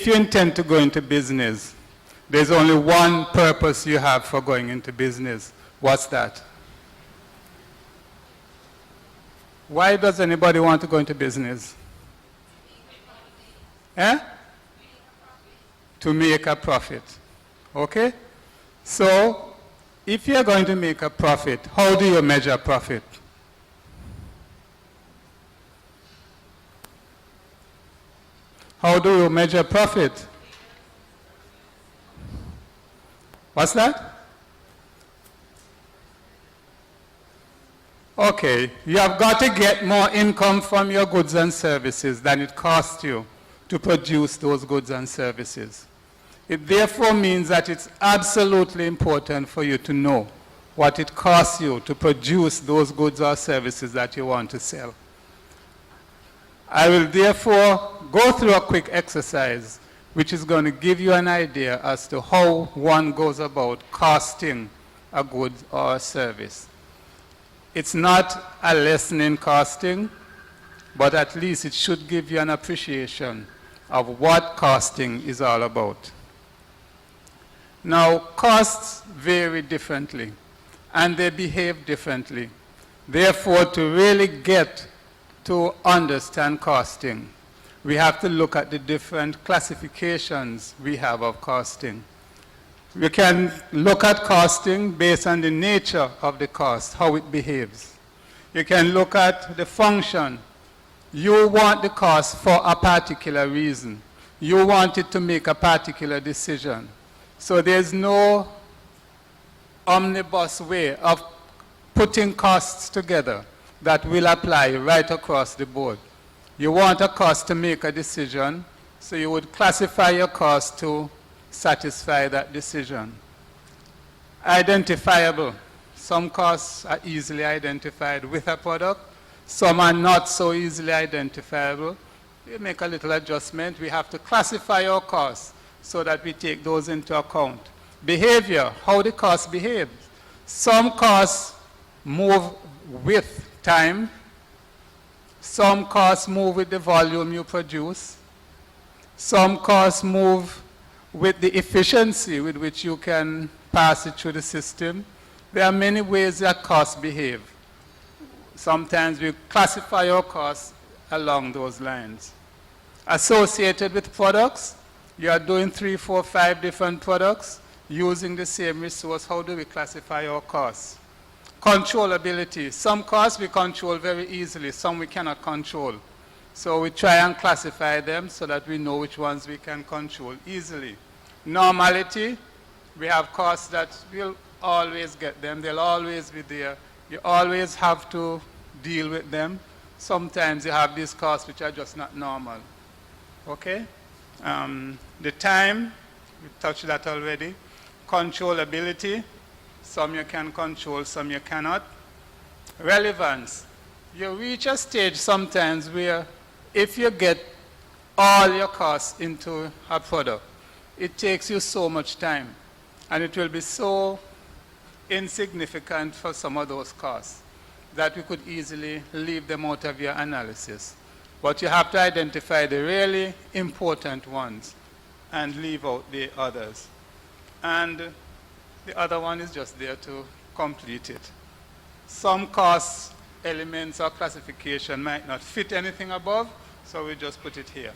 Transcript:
you intend to go into business, there's only one purpose you have for going into business. What's that? Why does anybody want to go into business? Eh? To make a profit. Okay? So, if you're going to make a profit, how do you measure profit? How do you measure profit? What's that? Okay, you have got to get more income from your goods and services than it costs you to produce those goods and services. It therefore means that it's absolutely important for you to know what it costs you to produce those goods or services that you want to sell. I will therefore go through a quick exercise which is going to give you an idea as to how one goes about costing a good or a service. It's not a lesson in costing, but at least it should give you an appreciation of what costing is all about. Now, costs vary differently, and they behave differently. Therefore, to really get to understand costing, we have to look at the different classifications we have of costing. We can look at costing based on the nature of the cost, how it behaves. You can look at the function. You want the cost for a particular reason. You want it to make a particular decision. So there's no omnibus way of putting costs together that will apply right across the board. You want a cost to make a decision, so you would classify your cost to satisfy that decision. Identifiable. Some costs are easily identified with a product. Some are not so easily identifiable. We make a little adjustment. We have to classify our costs so that we take those into account. Behavior, how the cost behaves. Some costs move with time. Some costs move with the volume you produce. Some costs move with the efficiency with which you can pass it through the system. There are many ways that costs behave. Sometimes we classify our costs along those lines. Associated with products, you are doing 3, 4, 5 different products using the same resource. How do we classify our costs? Controllability. Some costs we control very easily, some we cannot control. So we try and classify them so that we know which ones we can control easily. Normality, we have costs that we'll always get them. They'll always be there. You always have to deal with them. Sometimes you have these costs which are just not normal. Okay? The time, we touched that already. Controllability, some you can control, some you cannot. Relevance, you reach a stage sometimes where if you get all your costs into a product, it takes you so much time, and it will be so insignificant for some of those costs that we could easily leave them out of your analysis. But you have to identify the really important ones and leave out the others. And the other one is just there to complete it. Some cost elements or classification might not fit anything above, so we just put it here.